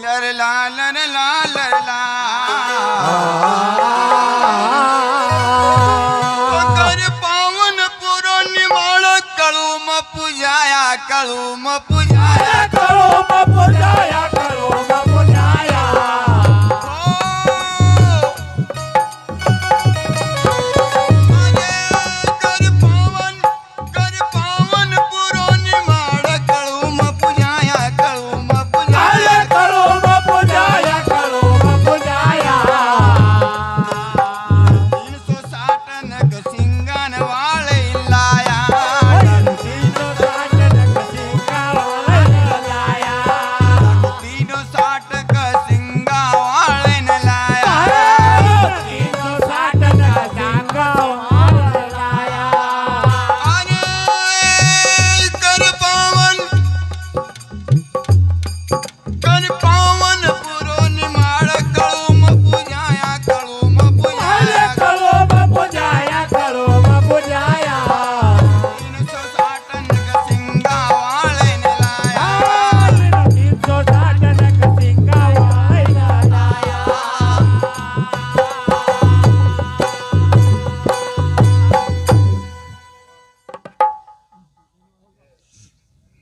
लरला लरला लरला कर पावन पुरो निमाण कळूम पूजाया कळूम पूजाया कळूम पूजाया कळूम पूजाया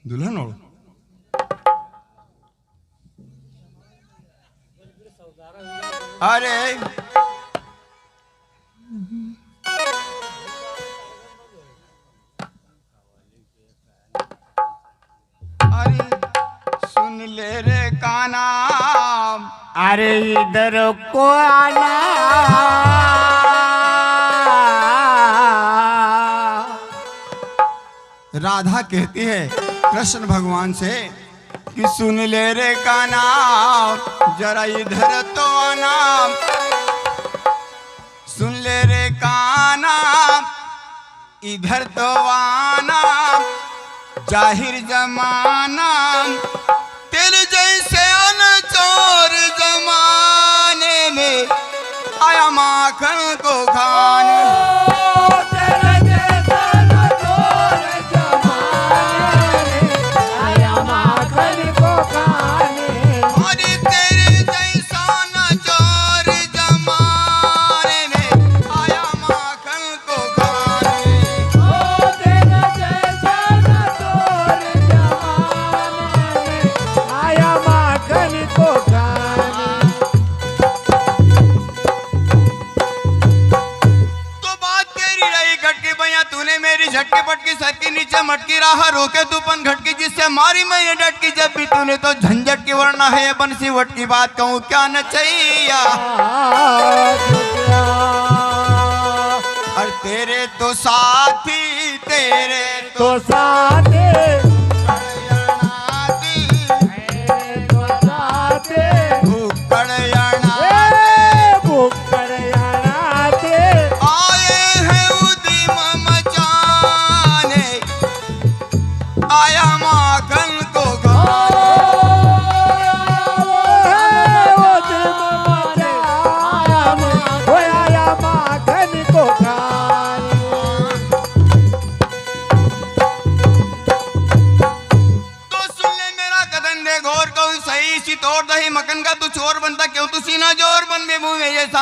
दुल्हन हो अरे अरे सुन ले रे काना अरे इधर को आना राधा कहती है कृष्ण भगवान से कि सुन ले रे काना जरा इधर तो आना सुन ले रे काना इधर तो आना जाहिर जमाना तेरे जैसे अनचोर जमाने में आया माखन को खाने झटके पटकी सर के नीचे मटकी रहा रोके तू पन घटकी जिससे मारी मैं ये डटकी जब भी तूने तो झंझट की वरना है बंसी वट की बात कहूँ क्या न चाहिए और तेरे तो साथी तेरे तो साथी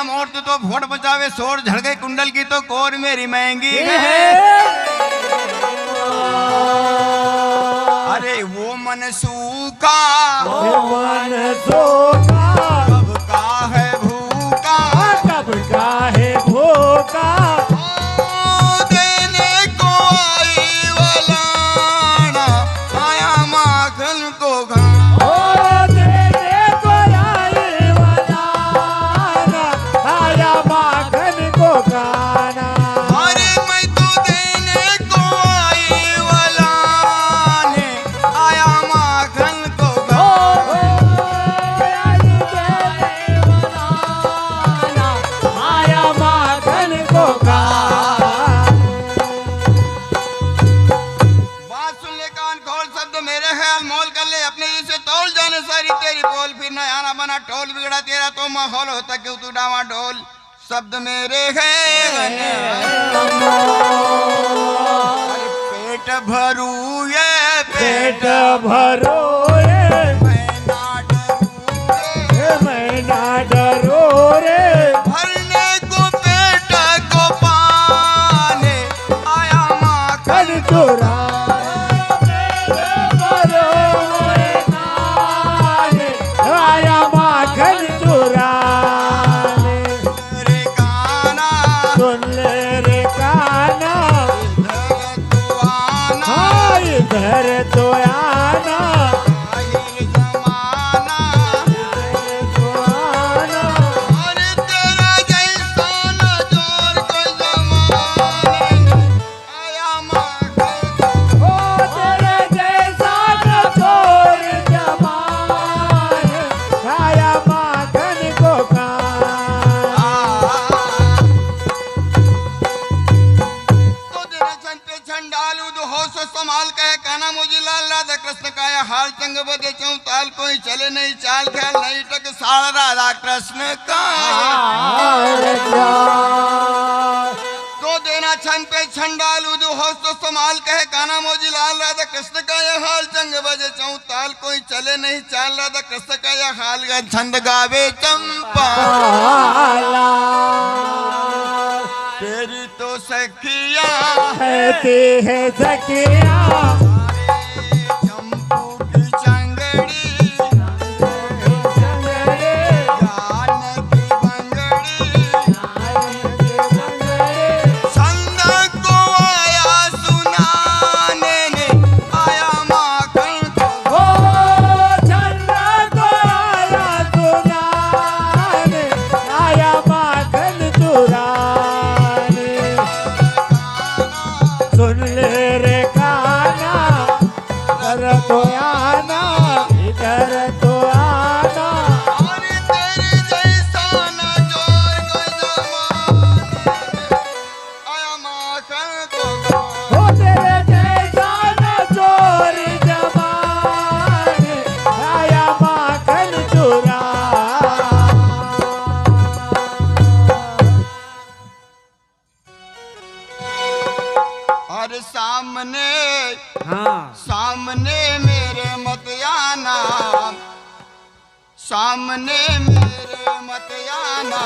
मोर तो फोड़ बचावे सोर झड़ गए कुंडल की तो कोर मेरी महंगी अरे वो मन सूखा कब का है भूखा कब का है भूखा देने को आई वाला आया माखन को ढोल बिगड़ा तेरा तो माहौल होता क्यों तू डावा ढोल शब्द मेरे हैं पेट भरू ये पेट भरू ये मैं ना डरू चुरा बरोबर काने आया माखन चुराने रे काना सुन ले रे काना इधर तो आना हाँ इधर तो आना आहिर जमाना इधर तो आना अरे तेरा जैसा न जोर कोई जमाने में आया माखन ओ तेरे जैसा न चोर जमान खाया माखन को कान तो तेरे छन पे छन डालू दो होश संभाल कहे काना मुझे लाल राधा कृष्ण काया हाल चंग बदे चौताल कोई चले नहीं चाल ख्याल नहीं टक साल राधा कृष्ण का तो देना छन पे छन डालू दो होश तो संभाल कहे काना मोजी लाल राधा कृष्ण का यह हाल चंग बजे चौताल कोई चले नहीं चाल राधा कृष्ण का यह हाल गा छंद गावे चंपा तेरी तो सखिया कहती है सखिया चंपू की चंगड़ी कान की बंगड़ी छंद को आया सुनाने ने आया माखन को ओ चंद्र को आया सुनाने आया माखन चुराने सुन ले रे काना इधर तो आना इधर तो आना अरे तेरे जैसा न जोर कोई जमाने में आया माखन को हो तेरे जैसा न चोर जमाने आया माखन चुरा अरे सामने हाँ सामने मेरे मत आना सामने मेरे मत आना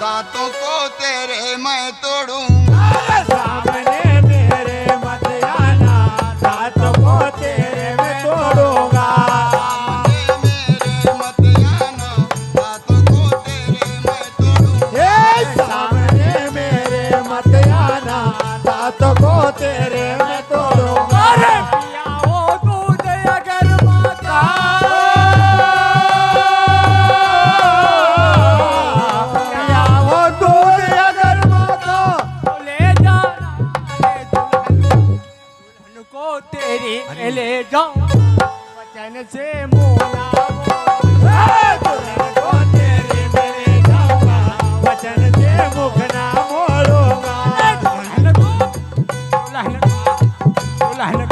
दांतों को तेरे मैं तोड़ूंगा सामने मेरे मत आना दांत को तेरे में तोड़ूंगा सामने मेरे मत आना दांतों को तेरे मैं तोड़ूंगा ए सामने मेरे मत आना दांत को तेरे में तोड़ूंगा अरे पिया वो दूध अगर माता पिया वो दूध अगर माता ले जाना दुल्हन को तेरी ले जाओ वचन से मोना दुल्हन को तेरी में ले जाऊंगा वचन से मुख ना मोड़ूंगा दुल्हन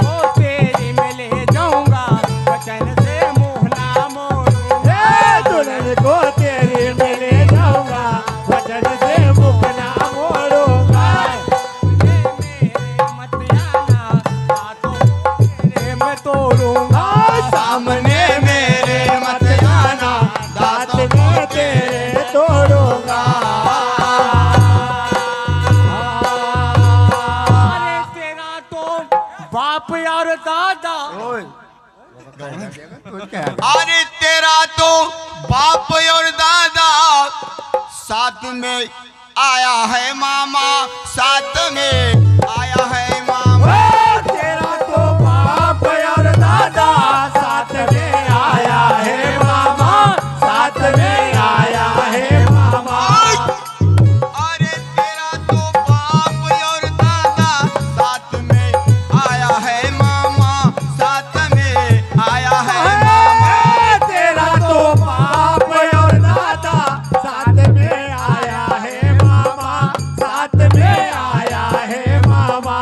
को तेरी में ले जाऊंगा वचन से मुख ना मोड़ूंगा दुल्हन को तेरी में ले जाऊंगा वचन से मुख ना मोड़ूंगा सामने मेरे मत आना दांत में तेरे तोड़ूंगा अरे तेरा तो बाप और दादा अरे तेरा तो बाप और दादा साथ में आया है मामा साथ में आया है मामा तेरा तो बाप और दादा साथ में आया है मामा साथ में आया है मामा अरे तेरा तो बाप और दादा साथ में आया है मामा साथ में आया है मामा तेरा तो बाप और दादा साथ में आया है मामा साथ में आया है मामा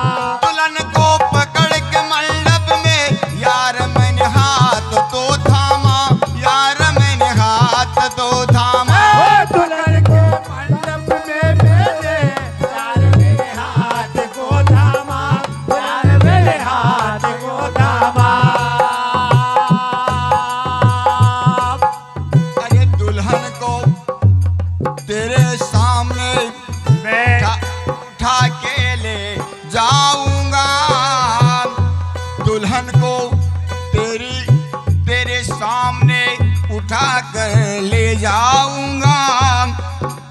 उठा कर ले जाऊंगा,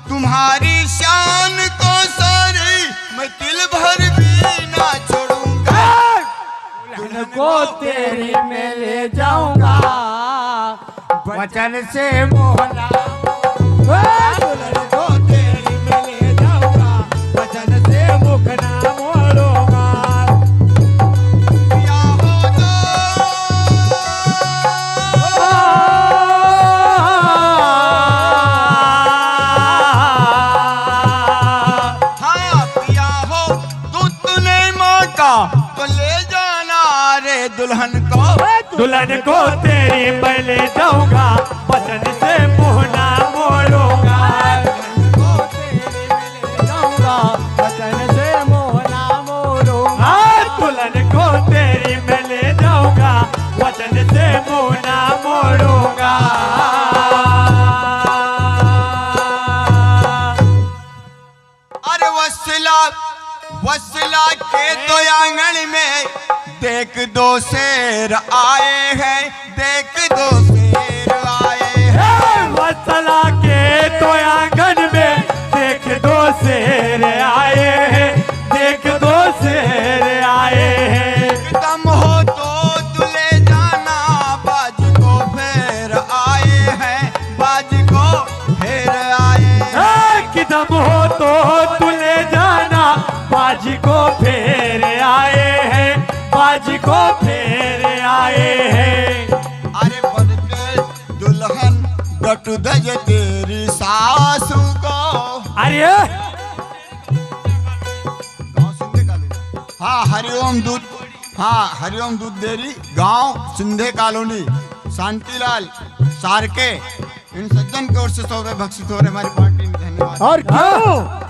तुम्हारी शान को सारी मैं दिल भर भी ना छोड़ूंगा। दुल्हन को तेरी में ले जाऊंगा, वचन से मोहना दुल्हन को तेरी में ले जाऊंगा, वचन से मुख ना मोड़ूंगा। या हो तो हाँ पिया हो तू तूने मौका तो ले जाना रे दुल्हन को। दुल्हन को तेरी मैं ले जाऊंगा, वचन से मुंह ना मोड़ूंगा। दुल्हन को तेरी मैं ले जाऊंगा, वचन से मुंह ना मोड़ूंगा। दुल्हन को तेरी मैं ले जाऊंगा, वचन से मुंह ना मोड़ूंगा। अरे वसला वसला के तो आंगन में देख दो शेर आए हैं, देख दो शेर आए हैं। वत्सला के तो आंगन में देख दो शेर आए हैं, देख दो शेर आए हैं। दम हो तो तू ले जाना, बाज को फेर आए हैं, बाज को फेर आए हैं। कि दम हो तो तू ले जाना, बाजी को फेर आए हैं, बाजी को फेर आए हैं। अरे बन के दुल्हन गटु दज तेरी सासू को। अरे गाँव सिंधे कॉलोनी। हाँ हरिओम दूध, हाँ हरिओम दूध डेयरी, गांव सिंधे कॉलोनी, शांतिलाल सारके, इन सज्जन की ओर से 100 रुपये बख्शित हो रहे हमारी पार्टी में। धन्यवाद। और क्यों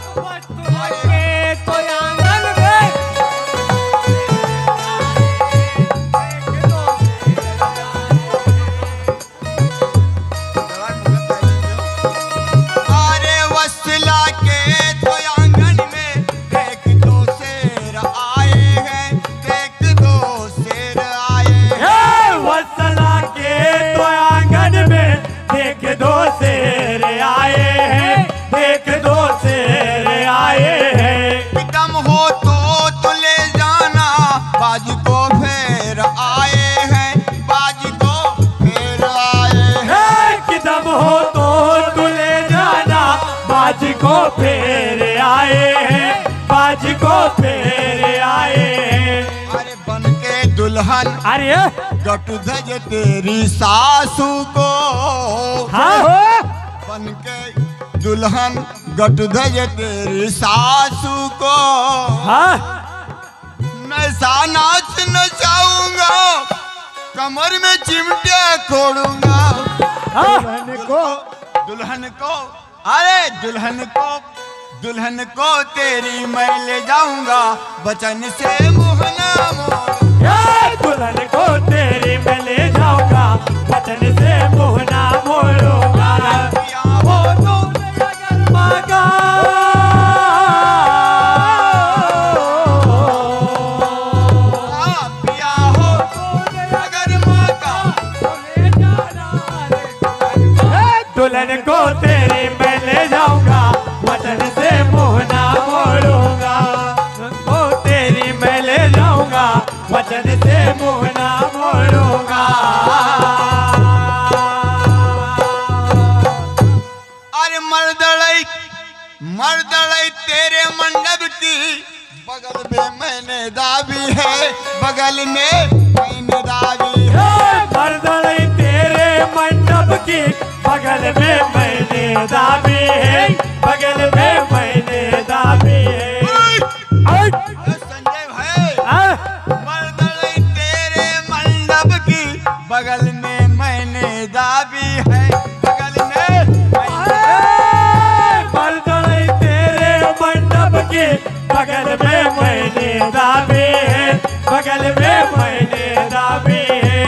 तो आंगन में अरे वसला के तो आंगन में देख दो शेर आए हैं, देख दो शेर आए हैं। वत्सला के तो आंगन में देख दो शेर आए हैं, देख दो शेर आए हैं। दम हो तो ले जाना, बाज को फेर आए हैं, बाज को फेर आए हैं। कि दम हो तो तू ले जाना, बाज को फेर आए हैं, बाज को फेर आए हैं। अरे बन के दुल्हन अरे गटु धज तेरी सासू को। हाँ बन के दुल्हन गटु धज तेरी सासू को। हाँ मैं सा नाच नचाऊंगा, कमर में चिमटिया खोड़ूंगा। दुल्हन को अरे दुल्हन को तेरी मैं ले जाऊंगा, वचन से मुँह ना मोड़ूंगा। दुल्हन को तेरी मैं ले जाऊंगा, वचन से मुँह ना मोड़ूंगा। पिया हो तो अगर मांगा पिया हो अगर मौका दुल्हन को तेरी मैं ले जाऊंगा, वचन से मुँह ना मोड़ूंगा। को तेरी मैं ले जाऊंगा, वचन से मुँह ना मोड़ूंगा। अरे मर्दड़ई तेरे मंडप की बगल में मैंने दाबी है, बगल में मैंने दाबी है। मर्दड़ई तेरे मंडप की बगल में मैंने दाबी है, बगल में मैंने दाबी है। संजय भाई मर्दड़ई तेरे मंडप की बगल में मैंने दाबी है, बगल में मर्दड़ई तेरे मंडप की बगल में मैंने दाबी है, बगल में मैंने दाबी है।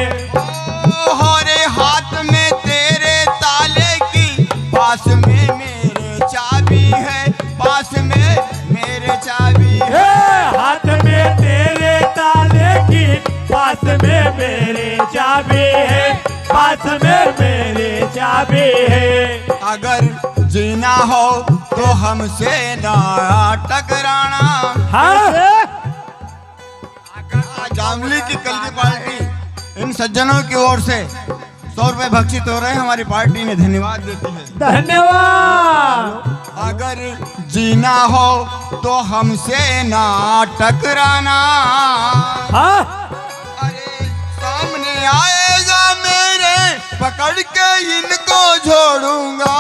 हरे हाथ में तेरे ताले की, पास में मेरे चाबी है, पास में मेरे चाबी है। हाथ में तेरे ताले की, पास में मेरे चाबी है, पास में मेरे हो तो हमसे ना टकराना। जामली की कल की पार्टी इन सज्जनों की ओर से 100 रुपए बख्शित हो रहे हैं, हमारी पार्टी ने धन्यवाद देती है। धन्यवाद। अगर जीना हो तो हमसे ना टकराना। अरे सामने आएगा मेरे, पकड़ के इनको छोड़ूंगा।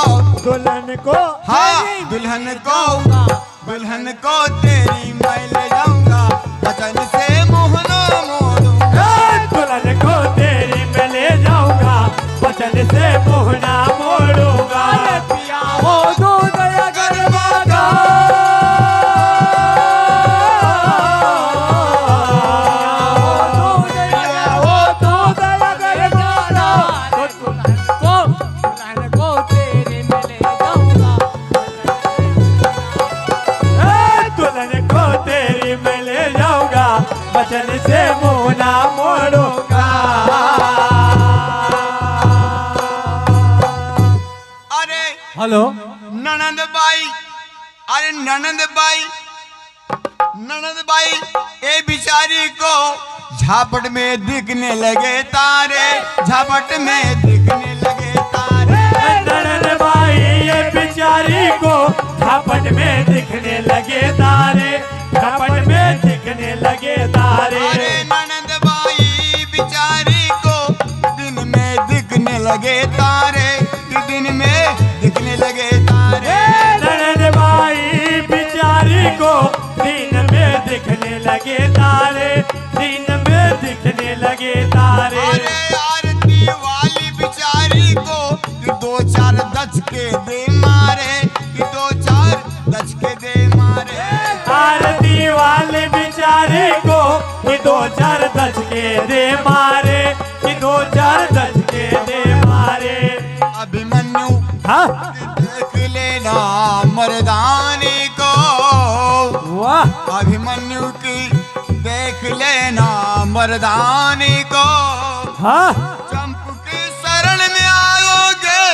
दुल्हन को, हाँ दुल्हन को तेरी मैं ले जाऊंगा, वचन से मुँह ना मोड़ूंगा। दुल्हन को तेरी मैं ले जाऊंगा, वचन से मुँह ना मोड़ूंगा। पिया हो दूध अगर मांगा, दुल्हन को तेरी मैं ले जाऊंगा, दुल्हन को तेरी मैं ले जाऊंगा, वचन से मुँह ना मोड़ूंगा। अरे हेलो ननंद बाई, अरे ननंद बाई ए बिचारी को झापट में दिखने लगे तारे, झापट में दिखने लगे तारे। ननंद बाई ये बिचारी को झापट में दिखने लगे तारे, झापट में दिखने लगे तारे। अरे ननंद बाई बिचारी को दिन में दिखने लगे तारे, दिन में दिखने लगे तारे। ननंद बाई बिचारी को दिन में दिखने लगे तारे, दिन में दिखने लगे तारे। अरे आरती वाली बिचारी को 2-4 दचके दे मारे, 2-4 दचके दे मारे। आरती वाले बिचारे को 2-4 दचके दे मारे, 2-4 दचके दे मारे। अभिमन्यु देख लेना मर्दानी को, वाह अभिमन्यु की देख लेना मर्दानी को। हाँ चंपू की शरण में आओगे,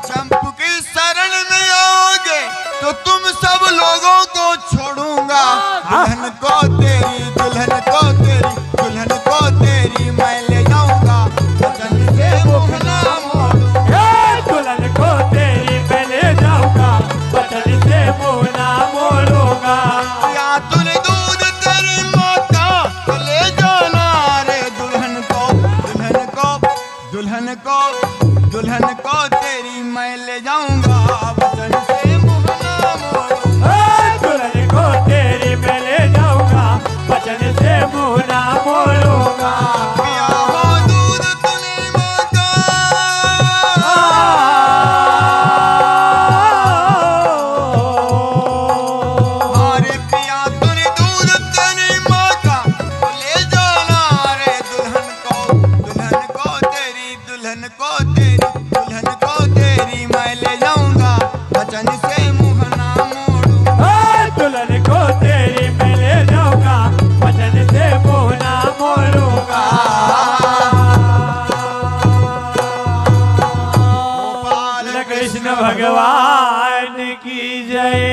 चंपू की शरण में आओगे तो तुम सब लोगों को छोड़ूंगा। दुल्हन को तेरी, दुल्हन को तेरी, दुल्हन को तेरी मैं ले जाऊंगा, वचन से मुँह ना मोड़ूंगा। दुल्हन को तेरी मैं ले जाऊंगा, वचन से मुँह ना मोड़ूंगा। या तूने दूध तेरी माँ का तो ले जाना रे दुल्हन को, दुल्हन को, दुल्हन को, दुल्हन को तेरी मैं ले जाऊंगा, वचन से मुँह ना मोड़ूंगा। दुल्हन को तेरी मैं ले जाऊंगा, वचन से मुँह ना मोड़ूंगा। पिया हो दूध तूने माँ का, अरे पिया तूने दूध तेरी माँ का तो ले जाना रे दुल्हन को, दुल्हन को तेरी, दुल्हन को तेरी, दुल्हन को तेरी मैं ले जाऊंगा, वचन से मुँह ना मोड़ूंगा। दुल्हन को तेरी मैं ले जाऊंगा, वचन से मुँह ना मोड़ूंगा। गोपाल कृष्ण भगवान की जय।